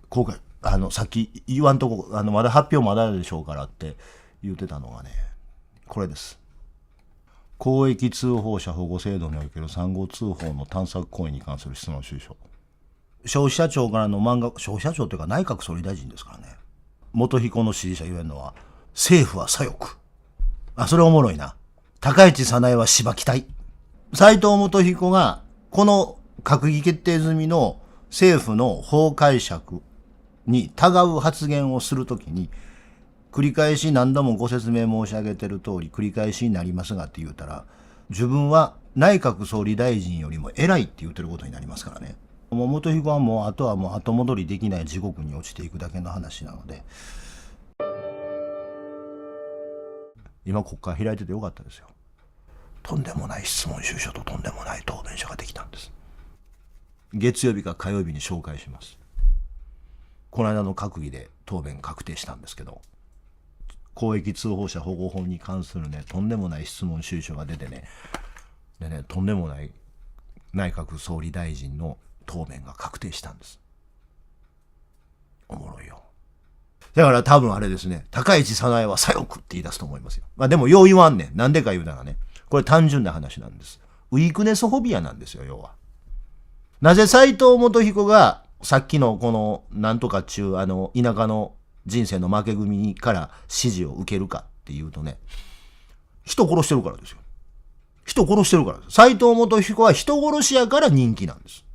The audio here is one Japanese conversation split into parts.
今回さっき言わんとこまだ発表まだでしょうからって言ってたのがね、これです。公益通報者保護制度における産後通報の探索行為に関する質問収書。消費者庁からの漫画、消費者庁というか内閣総理大臣ですからね。元彦の支持者言えるのは、政府は左翼。それおもろいな。高市早苗は芝期待。斉藤元彦が、この閣議決定済みの政府の法解釈にたがう発言をするときに、繰り返し何度もご説明申し上げてる通り繰り返しになりますがって言うたら、自分は内閣総理大臣よりも偉いって言ってることになりますからね。もう元彦はもうあとはもう後戻りできない地獄に落ちていくだけの話なので、今国会開いててよかったですよ。とんでもない質問収書ととんでもない答弁書ができたんです。月曜日か火曜日に紹介します。この間の閣議で答弁確定したんですけど、公益通報者保護法に関するね、とんでもない質問収書が出てね、でね、とんでもない内閣総理大臣の答弁が確定したんです。おもろいよ。だから多分あれですね、高市早苗は左翼って言い出すと思いますよ。でもよう言わんねん。なんでか言うならね、これ単純な話なんです。ウィークネスフォビアなんですよ、要は。なぜ斉藤元彦がさっきのこのなんとかっちゅう田舎の人生の負け組から支持を受けるかっていうとね、人殺してるからですよ。人殺してるからです。斉藤元彦は人殺しやから人気なんです。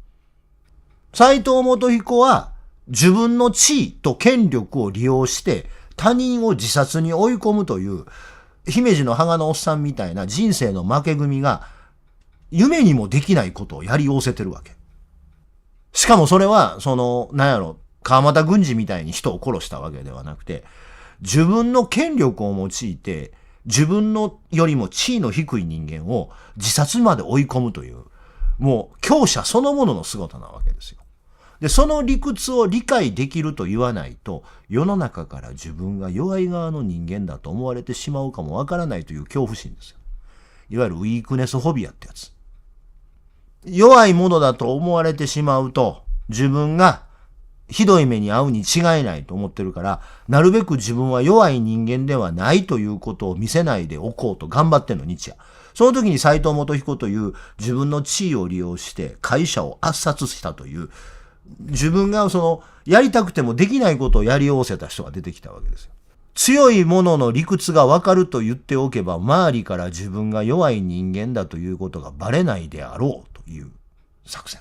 斉藤元彦は自分の地位と権力を利用して他人を自殺に追い込むという姫路の羽賀のおっさんみたいな人生の負け組が夢にもできないことをやりおせてるわけ。しかもそれは川俣軍司みたいに人を殺したわけではなくて、自分の権力を用いて自分のよりも地位の低い人間を自殺まで追い込むという、もう強者そのものの姿なわけですよ。で、その理屈を理解できると言わないと、世の中から自分が弱い側の人間だと思われてしまうかもわからないという恐怖心ですよ。いわゆるウィークネスフォビアってやつ。弱いものだと思われてしまうと、自分がひどい目に遭うに違いないと思ってるから、なるべく自分は弱い人間ではないということを見せないでおこうと頑張ってんの、日夜。その時に斉藤元彦という自分の地位を利用して会社を圧殺したという、自分がやりたくてもできないことをやりおせた人が出てきたわけですよ。強いものの理屈がわかると言っておけば、周りから自分が弱い人間だということがバレないであろうという作戦。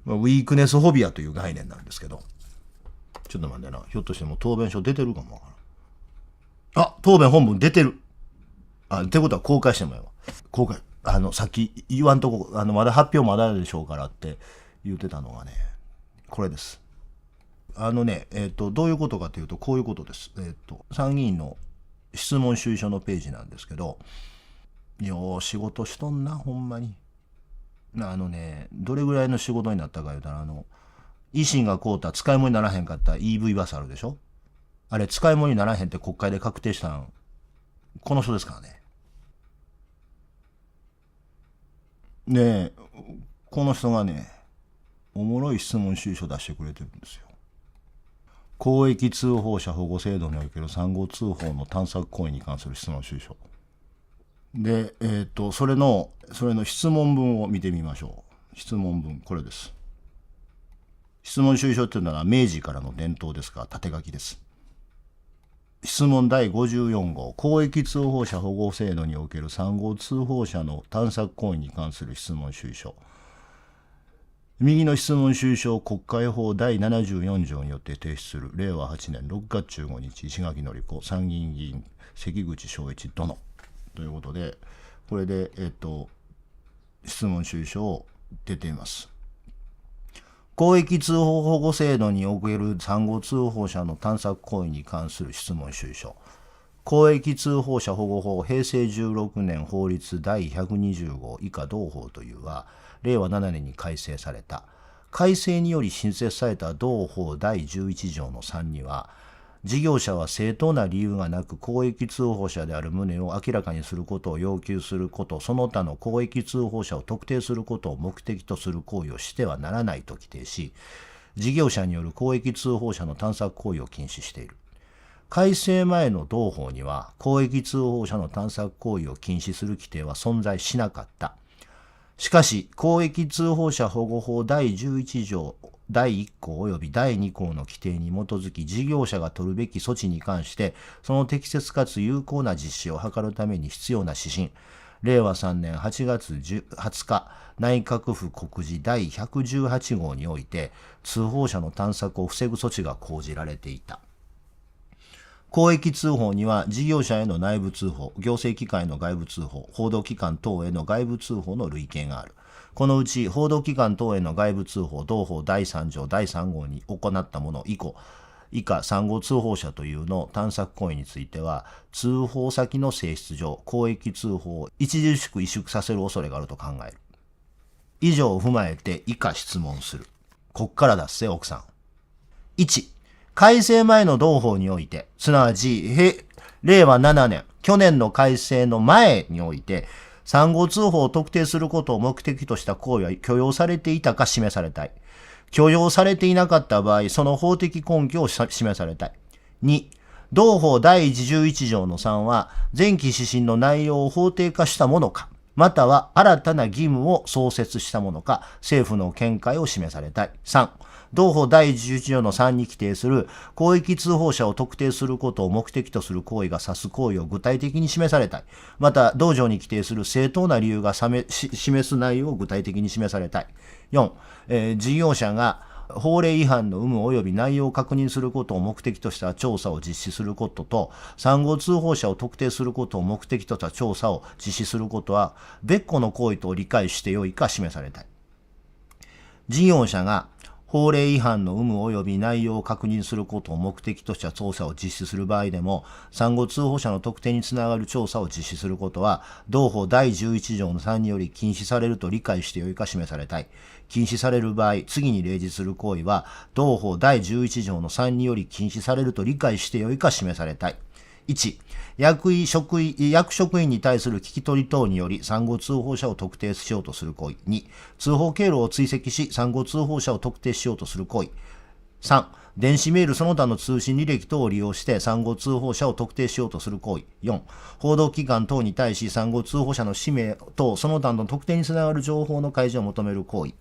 ウィークネスフォビアという概念なんですけど、ちょっと待ってな、ひょっとしてもう答弁書出てるかもわからん。答弁本文出てる。ってことは公開してもらえば。公開。さっき言わんとこ、まだ発表まだでしょうからって言ってたのがね、これです。どういうことかというと、こういうことです。参議院の質問収書のページなんですけど、よう仕事しとんな、ほんまに。どれぐらいの仕事になったか言うたら、維新が買うた使い物にならへんかった EV バスあるでしょ。あれ使い物にならへんって国会で確定したん、この人ですからね。ねえ、この人がね、おもろい質問収書出してくれてるんですよ。公益通報者保護制度における産後通報の探索行為に関する質問収書。で、それの質問文を見てみましょう。質問文、これです。質問収書っていうのは明治からの伝統ですから、縦書きです。質問第54号、公益通報者保護制度における産後通報者の探索行為に関する質問収書。右の質問収書を国会法第74条によって提出する令和8年6月15日石垣のり子参議院議員関口昭一殿ということで、これで質問収書を出ています。公益通報保護制度における産後通報者の探索行為に関する質問収書。公益通報者保護法平成16年法律第120号以下同法というは、令和7年に改正された。改正により新設された同法第11条の3には、事業者は正当な理由がなく公益通報者である旨を明らかにすることを要求すること、その他の公益通報者を特定することを目的とする行為をしてはならないと規定し、事業者による公益通報者の探索行為を禁止している。改正前の同法には公益通報者の探索行為を禁止する規定は存在しなかった。しかし、公益通報者保護法第11条第1項及び第2項の規定に基づき事業者が取るべき措置に関してその適切かつ有効な実施を図るために必要な指針、令和3年8月20日内閣府告示第118号において通報者の探索を防ぐ措置が講じられていた。公益通報には事業者への内部通報、行政機関への外部通報、報道機関等への外部通報の類型がある。このうち報道機関等への外部通報、同法第3条第3号に行ったもの以下3号通報者というの探索行為については、通報先の性質上、公益通報を著しく萎縮させる恐れがあると考える。以上を踏まえて以下質問する。こっからだっせ、奥さん。1、改正前の同法において、すなわち令和7年、去年の改正の前において、3号通報を特定することを目的とした行為は許容されていたか示されたい。許容されていなかった場合、その法的根拠を示されたい。2、同法第11条の3は、前期指針の内容を法定化したものか、または新たな義務を創設したものか、政府の見解を示されたい。3、同法第11条の3に規定する公益通報者を特定することを目的とする行為が指す行為を具体的に示されたい。また、同条に規定する正当な理由が示す内容を具体的に示されたい。4、事業者が法令違反の有無及び内容を確認することを目的とした調査を実施することと、3号通報者を特定することを目的とした調査を実施することは別個の行為と理解してよいか示されたい。事業者が法令違反の有無及び内容を確認することを目的とした調査を実施する場合でも、3号通報者の特定につながる調査を実施することは、同法第11条の3により禁止されると理解してよいか示されたい。禁止される場合、次に例示する行為は、同法第11条の3により禁止されると理解してよいか示されたい。1、役職員に対する聞き取り等により3号通報者を特定しようとする行為。2、通報経路を追跡し3号通報者を特定しようとする行為。3、電子メールその他の通信履歴等を利用して3号通報者を特定しようとする行為。4、報道機関等に対し3号通報者の氏名等その他の特定につながる情報の開示を求める行為。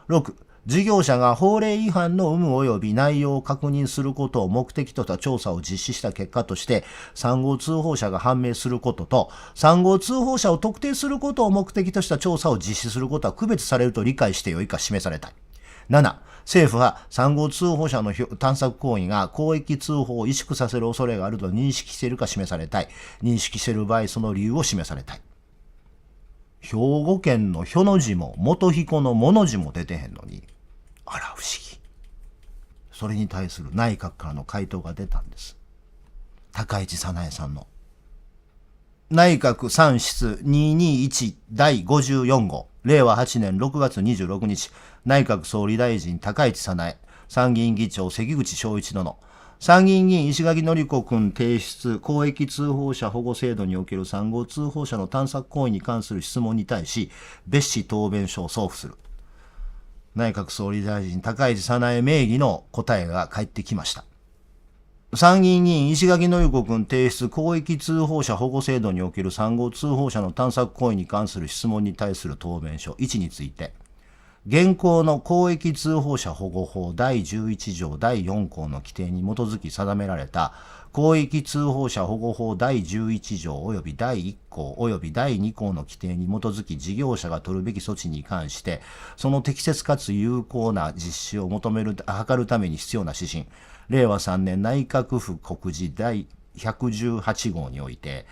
6、事業者が法令違反の有無及び内容を確認することを目的とした調査を実施した結果として3号通報者が判明することと、3号通報者を特定することを目的とした調査を実施することは区別されると理解してよいか示されたい。7、政府は3号通報者の探索行為が公益通報を萎縮させる恐れがあると認識しているか示されたい。認識している場合、その理由を示されたい。兵庫県のひょの字も元彦のもの字も出てへんのに、あら不思議。それに対する内閣からの回答が出たんです。高市早苗さんの内閣参室221第54号令和8年6月26日内閣総理大臣高市早苗、参議院議長関口昭一殿、参議院議員石垣のり子君提出公益通報者保護制度における3号通報者の探索行為に関する質問に対し別紙答弁書を送付する。内閣総理大臣高市早苗名義の答えが返ってきました。参議院議員石垣のり子君提出公益通報者保護制度における3号通報者の探索行為に関する質問に対する答弁書1について、現行の公益通報者保護法第11条第4項の規定に基づき定められた公益通報者保護法第11条及び第1項及び第2項の規定に基づき事業者が取るべき措置に関してその適切かつ有効な実施を図るために必要な指針、令和3年内閣府告示第118号において、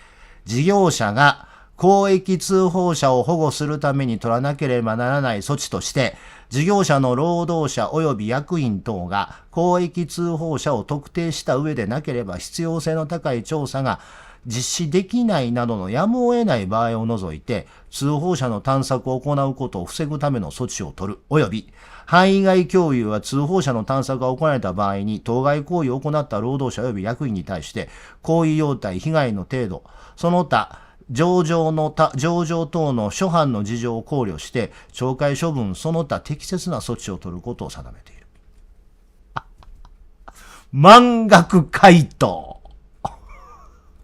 事業者が公益通報者を保護するために取らなければならない措置として、事業者の労働者及び役員等が公益通報者を特定した上でなければ必要性の高い調査が実施できないなどのやむを得ない場合を除いて、通報者の探索を行うことを防ぐための措置を取る、及び範囲外共有は通報者の探索が行われた場合に当該行為を行った労働者及び役員に対して行為様態、被害の程度、その他上場等の諸般の事情を考慮して懲戒処分その他適切な措置を取ることを定めている。満額回答。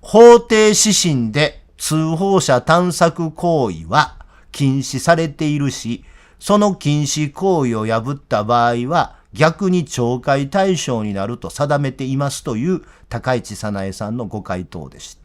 法定指針で通報者探索行為は禁止されているし、その禁止行為を破った場合は逆に懲戒対象になると定めていますという高市早苗さんのご回答でした。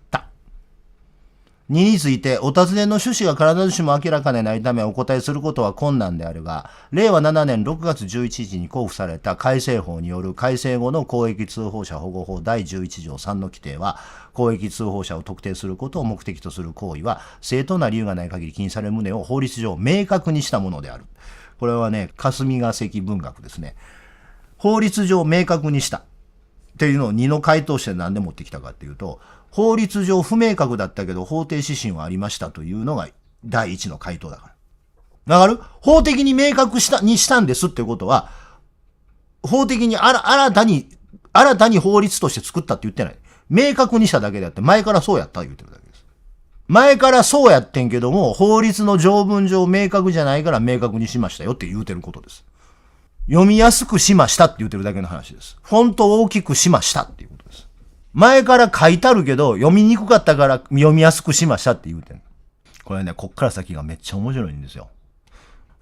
2について、お尋ねの趣旨が必ずしも明らかでないためお答えすることは困難であるが、令和7年6月11日に公布された改正法による改正後の公益通報者保護法第11条3の規定は、公益通報者を特定することを目的とする行為は、正当な理由がない限り禁止される旨を法律上明確にしたものである。これはね、霞が関文学ですね。法律上明確にした。っていうのを2の回答して何で持ってきたかっていうと、法律上不明確だったけど法定指針はありましたというのが第一の回答だから。わかる？法的に明確にしたんですってことは、法的に新たに法律として作ったって言ってない。明確にしただけであって、前からそうやった言ってるだけです。前からそうやってんけども、法律の条文上明確じゃないから明確にしましたよって言うてることです。読みやすくしましたって言ってるだけの話です。フォントを大きくしましたっていうことです。前から書いてあるけど、読みにくかったから読みやすくしましたって言うてん。これね、こっから先がめっちゃ面白いんですよ。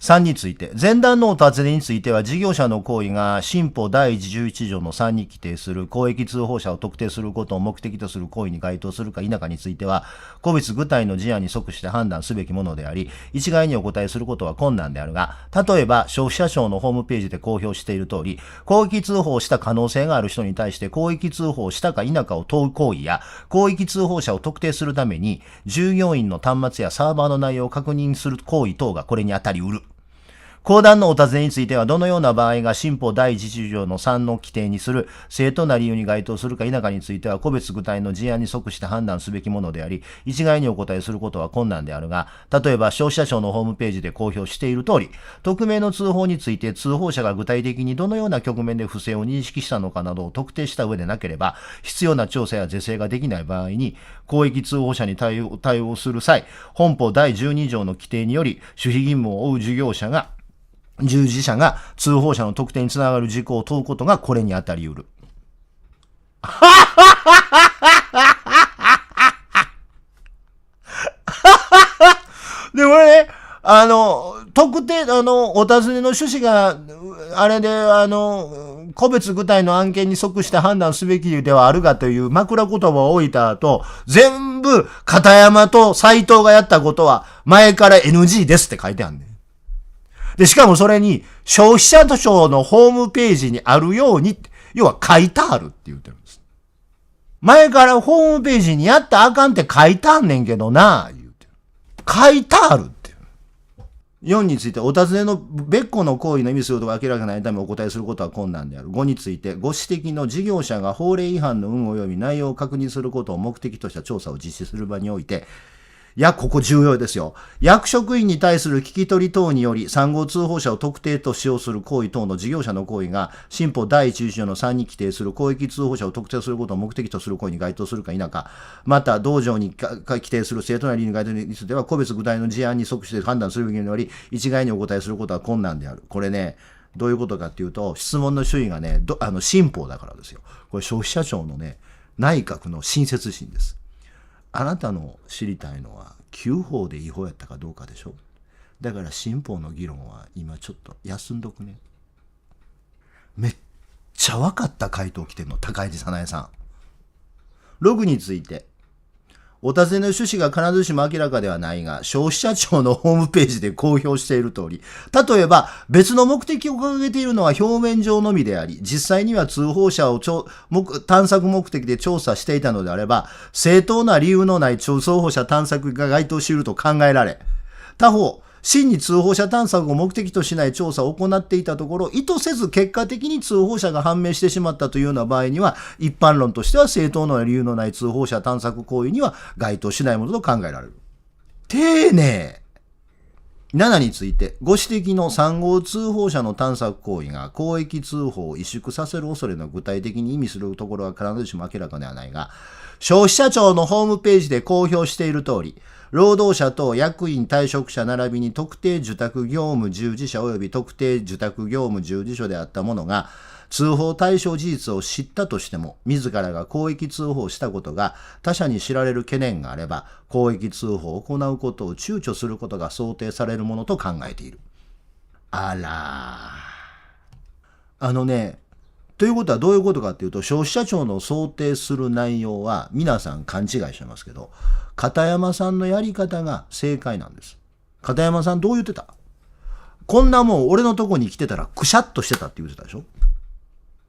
3について、前段のお尋ねについては、事業者の行為が新法第11条の3に規定する公益通報者を特定することを目的とする行為に該当するか否かについては、個別具体の事案に即して判断すべきものであり、一概にお答えすることは困難であるが、例えば消費者庁のホームページで公表している通り、公益通報をした可能性がある人に対して公益通報をしたか否かを問う行為や、公益通報者を特定するために、従業員の端末やサーバーの内容を確認する行為等がこれに当たり得る。後段のお尋ねについては、どのような場合が新法第11条の3の規定にする正当な理由に該当するか否かについては、個別具体の事案に即して判断すべきものであり、一概にお答えすることは困難であるが、例えば消費者庁のホームページで公表している通り、匿名の通報について通報者が具体的にどのような局面で不正を認識したのかなどを特定した上でなければ、必要な調査や是正ができない場合に、公益通報者に対応する際、本法第12条の規定により、守秘義務を負う従事者が通報者の特定につながる事項を問うことがこれに当たり得る。で、これね、特定、お尋ねの趣旨が、あれで、個別具体の案件に即して判断すべきではあるがという枕言葉を置いた後、全部、片山と斎藤がやったことは、前から NG ですって書いてあるんだよ。で、しかもそれに、消費者庁のホームページにあるように、要は書いてあるって言ってるんです。前からホームページにやったらあかんって書いてあんねんけどな、言うてる。書いてあるって。4について、お尋ねの別個の行為の意味することが明らかないためお答えすることは困難である。5について、ご指摘の事業者が法令違反の有無及び内容を確認することを目的とした調査を実施する場において、ここ重要ですよ。役職員に対する聞き取り等により、3号通報者を特定と使用する行為等の事業者の行為が、新法第11条の3に規定する公益通報者を特定することを目的とする行為に該当するか否か、また、同条に規定する正当な理由に該当するについては、個別具体の事案に即して判断するべきにより、一概にお答えすることは困難である。これね、どういうことかっていうと、質問の種類がね、新法だからですよ。これ消費者庁のね、内閣の親切心です。あなたの知りたいのは旧法で違法やったかどうかでしょ。だから新法の議論は今ちょっと休んどくね。めっちゃ分かった回答来てんの、高市早苗さん。ログについて、お尋ねの趣旨が必ずしも明らかではないが、消費者庁のホームページで公表している通り、例えば別の目的を掲げているのは表面上のみであり、実際には通報者を探索目的で調査していたのであれば、正当な理由のない通報者探索が該当していると考えられ、他方、真に通報者探索を目的としない調査を行っていたところ、意図せず結果的に通報者が判明してしまったというような場合には、一般論としては正当な理由のない通報者探索行為には該当しないものと考えられる。丁寧。7について、ご指摘の3号通報者の探索行為が公益通報を萎縮させる恐れの具体的に意味するところは必ずしも明らかではないが、消費者庁のホームページで公表している通り、労働者と役員退職者並びに特定受託業務従事者及び特定受託業務従事所であった者が通報対象事実を知ったとしても、自らが公益通報したことが他者に知られる懸念があれば、公益通報を行うことを躊躇することが想定されるものと考えている。あらということはどういうことかっていうと、消費者庁の想定する内容は皆さん勘違いしてますけど、片山さんのやり方が正解なんです。片山さんどう言ってた？こんなもん俺のとこに来てたらくしゃっとしてたって言ってたでしょ。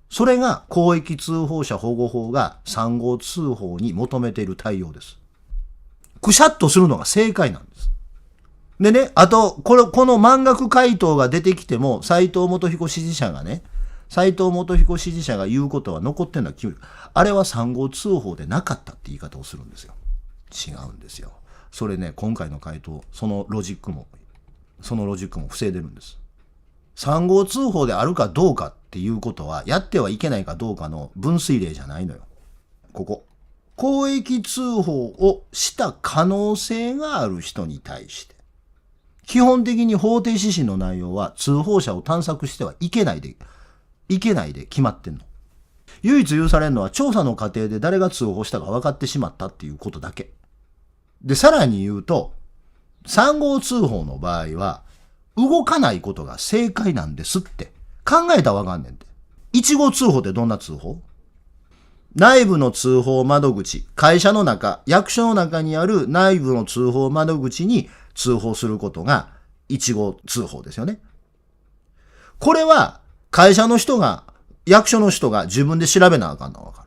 それが公益通報者保護法が3号通報に求めている対応です。くしゃっとするのが正解なんです。でね、あと、この満額回答が出てきても、斉藤元彦支持者が言うことは残ってんのはあれは3号通報でなかったって言い方をするんですよ。違うんですよ。それね、今回の回答、そのロジックも防いでるんです。3号通報であるかどうかっていうことは、やってはいけないかどうかの分水嶺じゃないのよ。公益通報をした可能性がある人に対して、基本的に法定指針の内容は通報者を探索してはいけないで決まってんの。唯一許されるのは調査の過程で誰が通報したか分かってしまったっていうことだけ。で、さらに言うと、3号通報の場合は、動かないことが正解なんですって考えたらわかんねんて。1号通報ってどんな通報？内部の通報窓口、会社の中、役所の中にある内部の通報窓口に通報することが1号通報ですよね。これは会社の人が、役所の人が自分で調べなあかんのはわか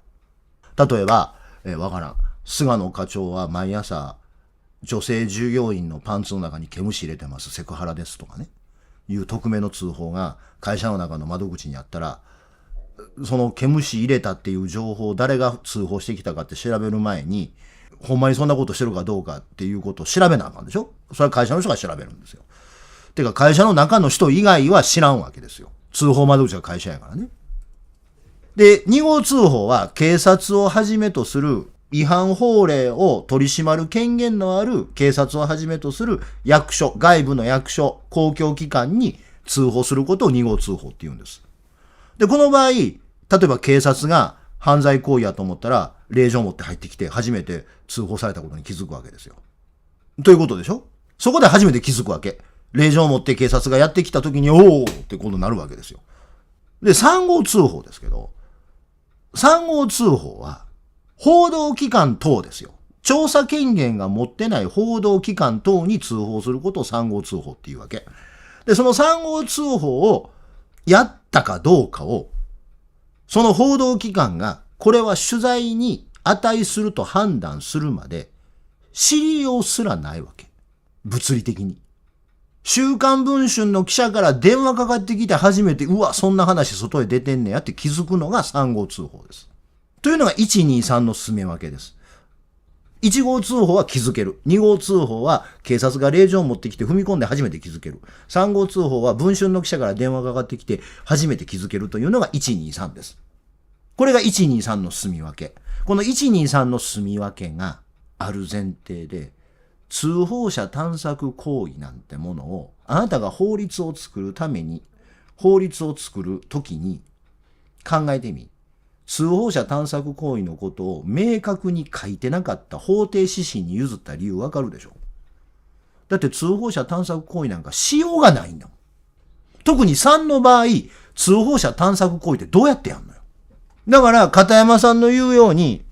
る。例えば、わからん。菅野課長は毎朝、女性従業員のパンツの中に毛虫入れてます、セクハラですとかね、いう匿名の通報が会社の中の窓口にあったら、その毛虫入れたっていう情報を誰が通報してきたかって調べる前に、ほんまにそんなことしてるかどうかっていうことを調べなあかんでしょ。それは会社の人が調べるんですよ。てか会社の中の人以外は知らんわけですよ。通報窓口が会社やからね。で、2号通報は警察をはじめとする違反法令を取り締まる権限のある警察をはじめとする役所、外部の役所、公共機関に通報することを2号通報って言うんです。で、この場合、例えば警察が犯罪行為やと思ったら、令状を持って入ってきて初めて通報されたことに気づくわけですよ。ということでしょ？そこで初めて気づくわけ。令状を持って警察がやってきた時に、おーってことになるわけですよ。で、3号通報ですけど、3号通報は、報道機関等ですよ。調査権限が持ってない報道機関等に通報することを3号通報っていうわけ。で、その3号通報をやったかどうかを、その報道機関が、これは取材に値すると判断するまで、知りようすらないわけ。物理的に。週刊文春の記者から電話かかってきて初めて、うわ、そんな話外へ出てんねやって気づくのが3号通報です。というのが1、2、3の進め分けです。1号通報は気づける。2号通報は警察が令状を持ってきて踏み込んで初めて気づける。3号通報は文春の記者から電話がかかってきて初めて気づけるというのが1、2、3です。これが1、2、3の進み分け。この1、2、3の進み分けがある前提で、通報者探索行為なんてものを、あなたが法律を作るために、法律を作るときに考えてみ。通報者探索行為のことを明確に書いてなかった法定指針に譲った理由わかるでしょ。だって通報者探索行為なんかしようがないんだもん。特に3の場合、通報者探索行為ってどうやってやんのよ。だから片山さんの言うように、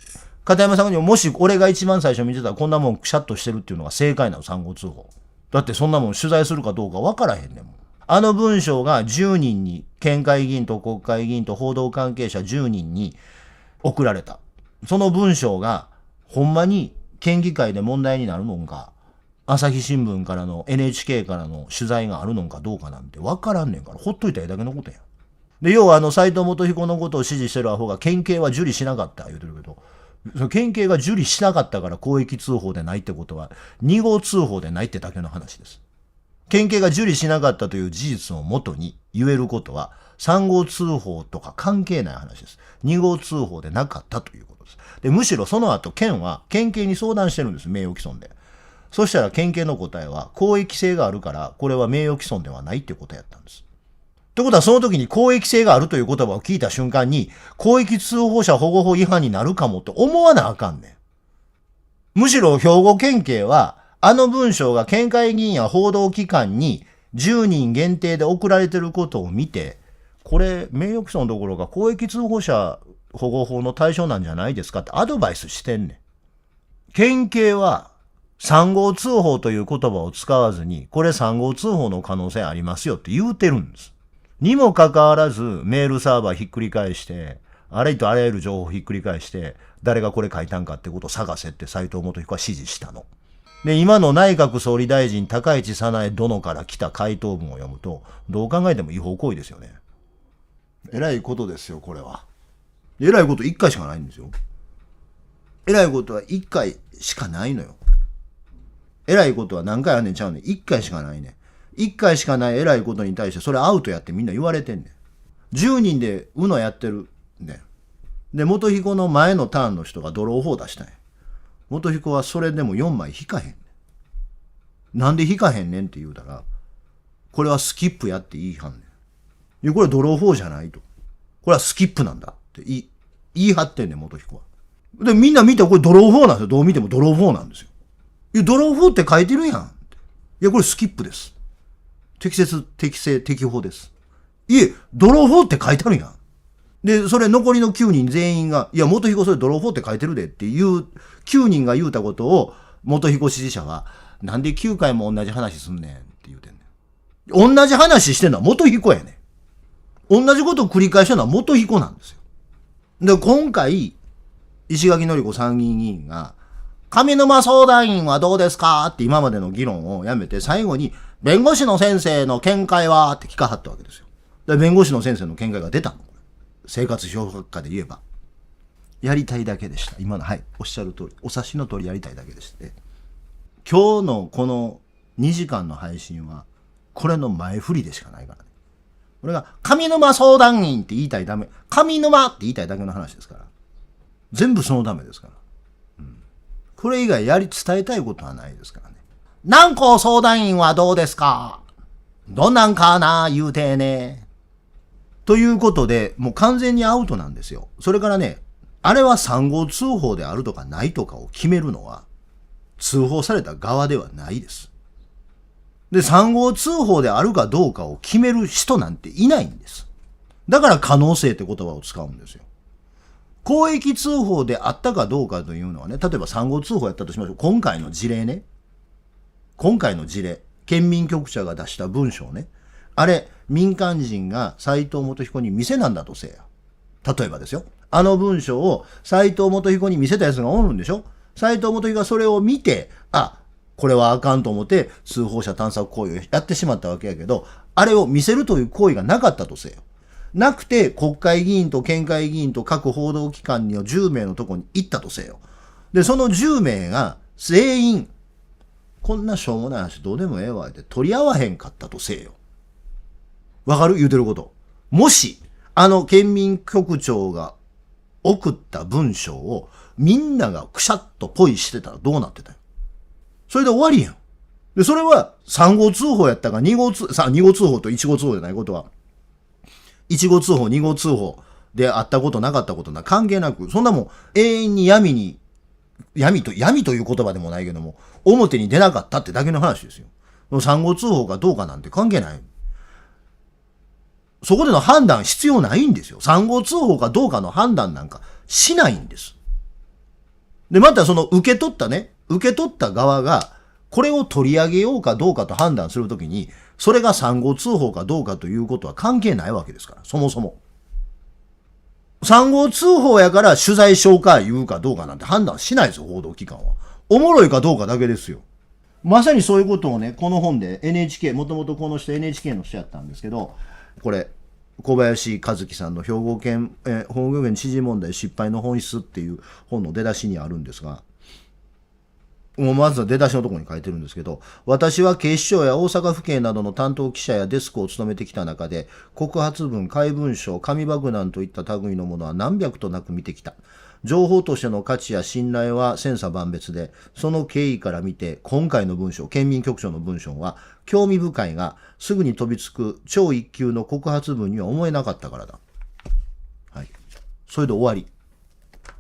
片山さんがもし俺が一番最初見てたらこんなもんくしゃっとしてるっていうのが正解なの、3号通報。だってそんなもん取材するかどうかわからへんねんもん。あの文章が10人に、県会議員と国会議員と報道関係者10人に送られた。その文章がほんまに県議会で問題になるのか、朝日新聞からの NHK からの取材があるのかどうかなんてわからんねんから、ほっといたらだけのことや。で、要は斉藤元彦のことを支持してるアホが県警は受理しなかった言うてるけど、その県警が受理しなかったから公益通報でないってことは2号通報でないってだけの話です。県警が受理しなかったという事実をもとに言えることは3号通報とか関係ない話です。2号通報でなかったということです。で、むしろその後県は県警に相談してるんです。名誉毀損で。そしたら県警の答えは、公益性があるから、これは名誉毀損ではないっていうことやったんです。ということは、その時に公益性があるという言葉を聞いた瞬間に、公益通報者保護法違反になるかもって思わなあかんねん。むしろ兵庫県警は、あの文章が県会議員や報道機関に10人限定で送られてることを見て、これ名誉毀損どころか公益通報者保護法の対象なんじゃないですかってアドバイスしてんねん。県警は3号通報という言葉を使わずに、これ3号通報の可能性ありますよって言うてるんです。にもかかわらずメールサーバーひっくり返して、あれとあらゆる情報をひっくり返して、誰がこれ書いたんかってことを探せって斉藤元彦は指示したの。で、今の内閣総理大臣高市早苗殿から来た回答文を読むと、どう考えても違法行為ですよね。えらいことですよ、これは。えらいこと1回しかないんですよ。えらいことは1回しかないのよ。えらいことは何回あんねんちゃうねん。1回しかないねん。1回しかないえらいことに対して、それアウトやってみんな言われてんねん。10人でUNOやってるねん。で、元彦の前のターンの人がドロー4出したんや。元彦はそれでも4枚引かへんねん。なんで引かへんねんって言うたら、これはスキップやって言いはんねん。いや、これはドロー4じゃないと。これはスキップなんだって言い張ってんねん、元彦は。で、みんな見てこれドロー4なんですよ。どう見てもドロー4なんですよ。いや、ドロー4って書いてるやん。いや、これスキップです。適切、適正、適法です。いえ、ドロー4って書いてあるやん。で、それ残りの9人全員が、いや、元彦それドロー4って書いてるでっていう、9人が言うたことを、元彦支持者は、なんで9回も同じ話すんねんって言うてんねん。同じ話してんのは元彦やねん。同じことを繰り返したのは元彦なんですよ。で、今回、石垣のり子参議院議員が、上沼相談員はどうですかって今までの議論をやめて、最後に、弁護士の先生の見解はって聞かはったわけですよ。で、弁護士の先生の見解が出たの。生活評価課で言えば。やりたいだけでした。今の、はい、おっしゃる通り、お察しの通りやりたいだけでして。今日のこの2時間の配信は、これの前振りでしかないからね。これが、上沼相談員って言いたいため、上沼って言いたいだけの話ですから。全部そのためですから。これ以外伝えたいことはないですからね。南光相談員はどうですか？どんなんかな言うてね。ということで、もう完全にアウトなんですよ。それからね、あれは3号通報であるとかないとかを決めるのは、通報された側ではないです。で、3号通報であるかどうかを決める人なんていないんです。だから可能性って言葉を使うんですよ。公益通報であったかどうかというのはね、例えば3号通報やったとしましょう。今回の事例ね。今回の事例。県民局長が出した文章ね。あれ、民間人が斉藤元彦に見せなんだとせや。例えばですよ。あの文章を斉藤元彦に見せたやつがおるんでしょ。斉藤元彦がそれを見て、あ、これはあかんと思って通報者探索行為をやってしまったわけやけど、あれを見せるという行為がなかったとせよ。なくて、国会議員と県会議員と各報道機関の10名のとこに行ったとせよ。で、その10名が全員、こんなしょうもない話どうでもええわって取り合わへんかったとせよ。わかる？言うてること。もし、あの県民局長が送った文章をみんながくしゃっとポイしてたらどうなってたよ。それで終わりやん。で、それは3号通報やったか2号通報と1号通報じゃないことは、1号通報、2号通報であったことなかったことな関係なく、そんなもん永遠に闇という言葉でもないけども、表に出なかったってだけの話ですよ。3号通報かどうかなんて関係ない。そこでの判断必要ないんですよ。3号通報かどうかの判断なんかしないんです。で、またその受け取った側が、これを取り上げようかどうかと判断するときに、それが3号通報かどうかということは関係ないわけですから、そもそも。3号通報やから取材紹介言うかどうかなんて判断しないですよ、報道機関は。おもろいかどうかだけですよ。まさにそういうことをね、この本で NHK、もともとこの人 NHK の人やったんですけど、これ、小林和樹さんの兵庫県知事問題失敗の本質っていう本の出だしにあるんですが、もうまずは出だしのところに書いてるんですけど、私は警視庁や大阪府警などの担当記者やデスクを務めてきた中で、告発文、怪文書、紙爆弾といった類のものは何百となく見てきた。情報としての価値や信頼は千差万別で、その経緯から見て、今回の文章、県民局長の文章は、興味深いが、すぐに飛びつく超一級の告発文には思えなかったからだ。はい。それで終わり。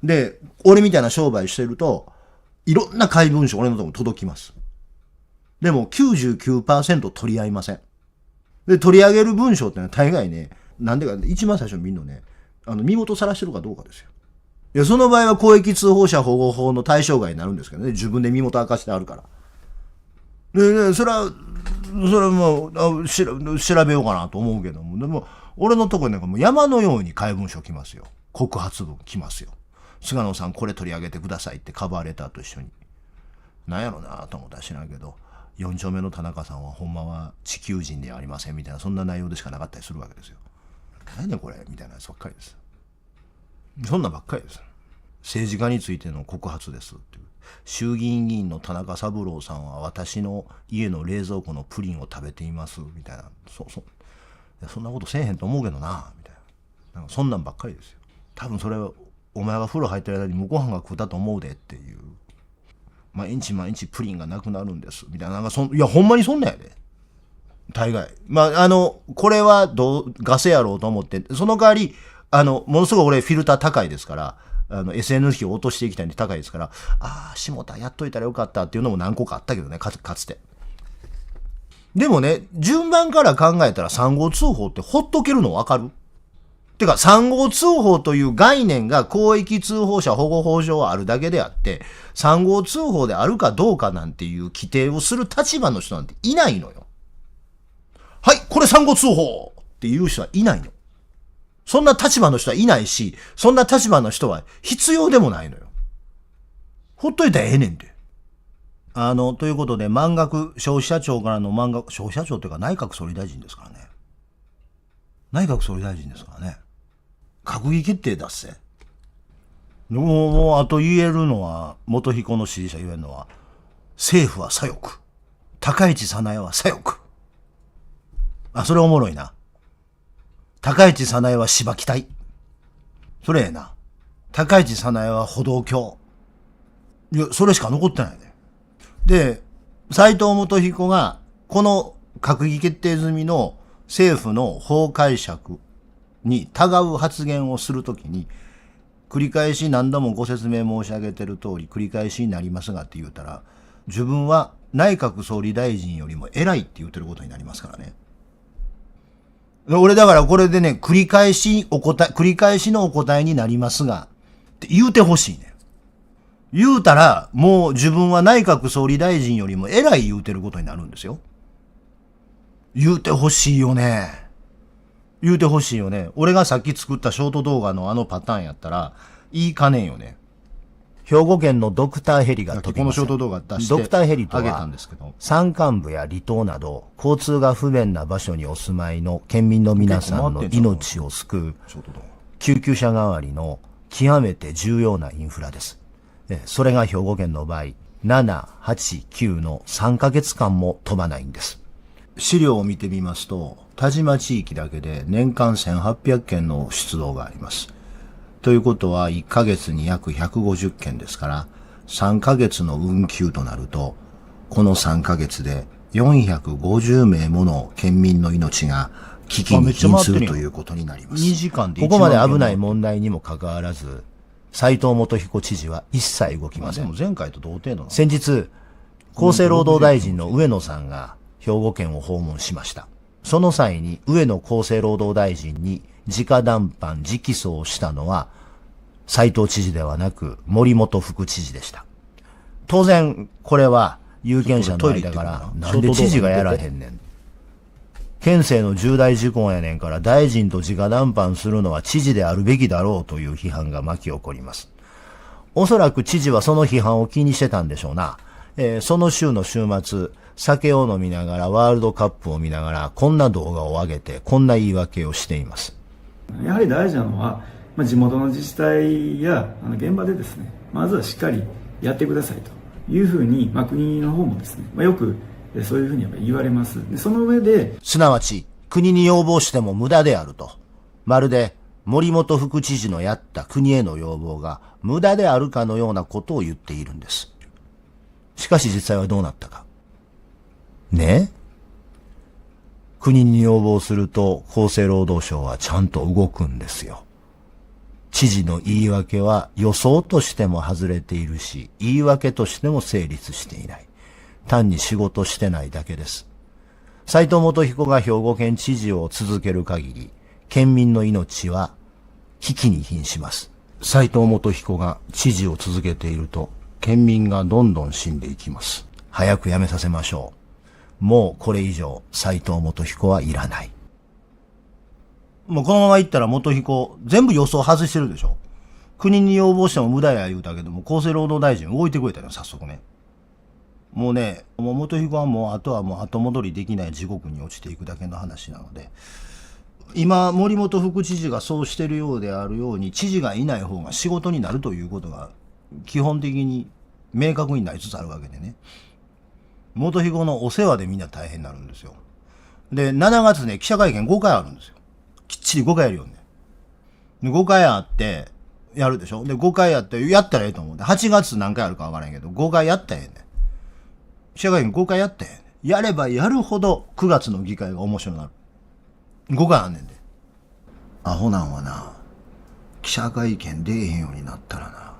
で、俺みたいな商売してると、いろんな怪文書俺のところに届きます。でも 99% 取り合いません。で、取り上げる文章ってのは大概ね、なんでか、一番最初に見るのね、身元さらしてるかどうかですよ。いや、その場合は公益通報者保護法の対象外になるんですけどね、自分で身元明かしてあるから。で、それはもう調べようかなと思うけども、でも、俺のところにもう山のように怪文書来ますよ。告発文来ますよ。菅野さんこれ取り上げてくださいってカバーレターと一緒に。なんやろなと思ったら知らんけど、4丁目の田中さんはほんまは地球人ではありませんみたいな、そんな内容でしかなかったりするわけですよ。何やこれみたいなやつばっかりです。そんなんばっかりです。政治家についての告発ですっていう。衆議院議員の田中三郎さんは私の家の冷蔵庫のプリンを食べていますみたいな。そんなことせえへんと思うけどなみたいな。なんかそんなんばっかりですよ。多分それはお前が風呂入ってる間に向こう飯が食うたと思うでっていう。毎日プリンがなくなるんですみたいな。なんかいやほんまにそんなんやで。大概。これはガセやろうと思って、その代わり、ものすごい俺フィルター高いですから、SNS 費を落としていきたいんで高いですから、下田やっといたらよかったっていうのも何個かあったけどね、かつて。でもね、順番から考えたら3号通報ってほっとけるの分かる？てか、3号通報という概念が公益通報者保護法上はあるだけであって、3号通報であるかどうかなんていう規定をする立場の人なんていないのよ。はい、これ3号通報っていう人はいないの。そんな立場の人はいないし、そんな立場の人は必要でもないのよ。ほっといたらええねんで。ということで、満額消費者庁からの消費者庁というか内閣総理大臣ですからね。内閣総理大臣ですからね。閣議決定だっせ。もう、あと言えるのは、元彦の支持者言えるのは、政府は左翼。高市早苗は左翼。それおもろいな。高市早苗は芝期待。それええな。高市早苗は歩道橋。いや、それしか残ってないね。で、斉藤元彦が、この閣議決定済みの政府の法解釈に違う発言をするときに、繰り返し何度もご説明申し上げてる通り、繰り返しになりますがって言うたら、自分は内閣総理大臣よりも偉いって言ってることになりますからね。俺だからこれでね、繰り返しのお答えになりますが、って言うてほしいね。言うたら、もう自分は内閣総理大臣よりも偉い言うてることになるんですよ。言うてほしいよね。言うてほしいよね。俺がさっき作ったショート動画のパターンやったら、いいかねんよね。兵庫県のドクターヘリが飛びません。このショート動画出してドクターヘリとは山間部や離島など交通が不便な場所にお住まいの県民の皆さんの命を救う救急車代わりの極めて重要なインフラです。それが兵庫県の場合7、8、9の3ヶ月間も飛ばないんです。資料を見てみますと田島地域だけで年間1800件の出動があります。ということは1ヶ月に約150件ですから3ヶ月の運休となるとこの3ヶ月で450名もの県民の命が危機に瀕するということになります。ここまで危ない問題にもかかわらず斉藤元彦知事は一切動きません。前回と同程度の先日厚生労働大臣の上野さんが兵庫県を訪問しました。その際に上野厚生労働大臣に直談判直訴をしたのは斉藤知事ではなく森本副知事でした。当然これは有権者の間からなんで知事がやらへんねん。県政の重大事項やねんから大臣と直談判するのは知事であるべきだろうという批判が巻き起こります。おそらく知事はその批判を気にしてたんでしょうな。その週の週末酒を飲みながらワールドカップを見ながらこんな動画を上げてこんな言い訳をしています。やはり大事なのは、地元の自治体や現場でですね、まずはしっかりやってくださいというふうに、国の方もですね、よくそういうふうにやっぱり言われます。でその上で、すなわち国に要望しても無駄であると、まるで森本副知事のやった国への要望が無駄であるかのようなことを言っているんです。しかし実際はどうなったか。ねえ、国に要望すると厚生労働省はちゃんと動くんですよ。知事の言い訳は予想としても外れているし、言い訳としても成立していない。単に仕事してないだけです。斉藤元彦が兵庫県知事を続ける限り、県民の命は危機に瀕します。斉藤元彦が知事を続けていると、県民がどんどん死んでいきます。早くやめさせましょう。もうこれ以上、斉藤元彦はいらない。もうこのままいったら元彦、全部予想外してるでしょ。国に要望しても無駄や言うたけども、厚生労働大臣動いてくれたよ、早速ね。もうね、もう元彦はもうあとはもう後戻りできない地獄に落ちていくだけの話なので、今、森本副知事がそうしてるようであるように、知事がいない方が仕事になるということが、基本的に明確になりつつあるわけでね。元彦のお世話でみんな大変になるんですよ。で、7月ね、記者会見5回あるんですよ。きっちり5回やるよね。で、5回あって、やるでしょ。で、5回やって、やったらええと思う。8月何回あるかわからんけど、5回やったらええねん。記者会見5回やってん。やればやるほど9月の議会が面白くなる。5回あんねんで。アホなんはな、記者会見出えへんようになったらな、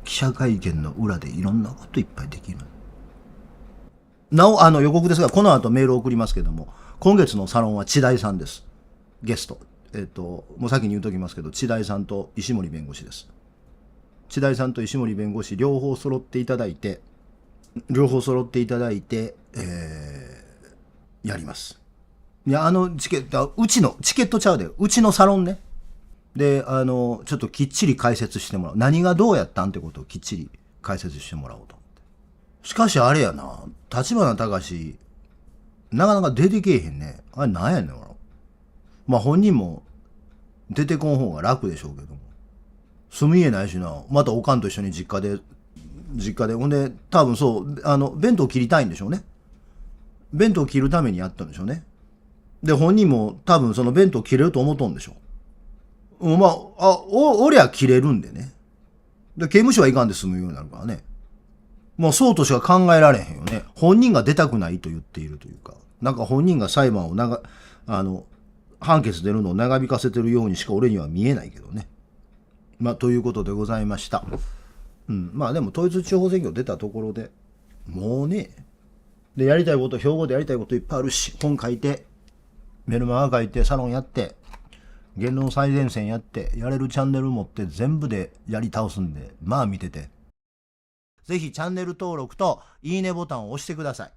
記者会見の裏でいろんなこといっぱいできる。なお、予告ですが、この後メール送りますけども、今月のサロンは千代さんです。ゲスト。もう先に言うときますけど、千代さんと石森弁護士です。千代さんと石森弁護士、両方揃っていただいて、やります。いや、チケット、うちの、チケットちゃうで、うちのサロンね。で、ちょっときっちり解説してもらう。何がどうやったんってことをきっちり解説してもらおうと思って。しかしあれやな、立花隆、なかなか出てけえへんね。あれなんやねん。まあ本人も出てこん方が楽でしょうけども。住み家ないしな、またおかんと一緒に実家で、ほんで、多分そう、弁当切りたいんでしょうね。弁当切るためにやったんでしょうね。で、本人も多分その弁当切れると思っとんでしょ。まあ、俺は切れるんでね。で、刑務所はいかんで済むようになるからね。もうそうとしか考えられへんよね。本人が出たくないと言っているというか、なんか本人が裁判を判決出るのを長引かせてるようにしか俺には見えないけどね。まあ、ということでございました。まあでも統一地方選挙出たところで、もうね、で、やりたいこと、兵庫でやりたいこといっぱいあるし、本書いて、メルマガ書いて、サロンやって、言論最前線やって、やれるチャンネル持って全部でやり倒すんで、まあ見てて。ぜひチャンネル登録といいねボタンを押してください。